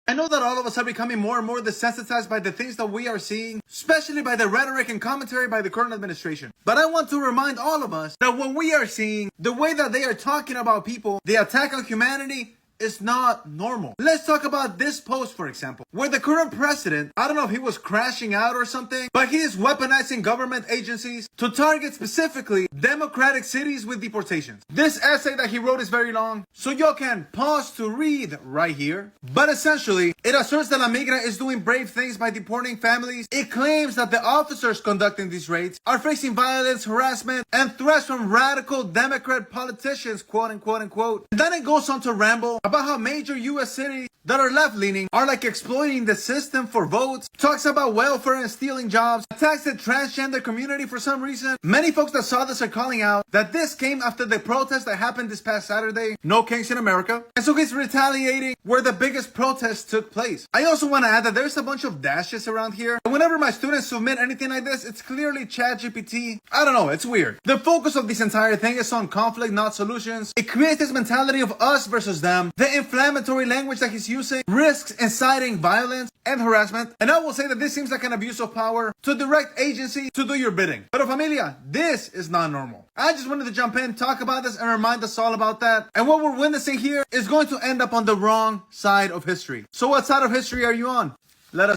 I know that all of us are becoming more and more desensitized by the things that we are seeing, especially by the rhetoric and commentary by the current administration. But I want to remind all of us that what we are seeing, the way that they are talking about people, the attack on humanity, is not normal. Let's talk about this post, for example, where the current president, I don't know if he was crashing out or something, but he is weaponizing government agencies to target specifically democratic cities with deportations. This essay that he wrote is very long, so y'all can pause to read right here. But essentially, it asserts that La Migra is doing brave things by deporting families. It claims that the officers conducting these raids are facing violence, harassment, and threats from radical Democrat politicians, quote unquote, unquote. And then it goes on to ramble about how major U.S. cities that are left-leaning are like exploiting the system for votes, talks about welfare and stealing jobs, attacks the transgender community for some reason. Many folks that saw this are calling out that this came after the protest that happened this past Saturday, No Kings in America, and so he's retaliating where the biggest protest took place. I also want to add that there's a bunch of dashes around here, and whenever my students submit anything like this, it's clearly ChatGPT. I don't know, it's weird. The focus of this entire thing is on conflict, not solutions. It creates this mentality of us versus them. The inflammatory language that he's using risks inciting violence and harassment. And I will say that this seems like an abuse of power to direct agency to do your bidding. Pero familia, this is not normal. I just wanted to jump in, talk about this, and remind us all about that. And what we're witnessing here is going to end up on the wrong side of history. So what side of history are you on? Let us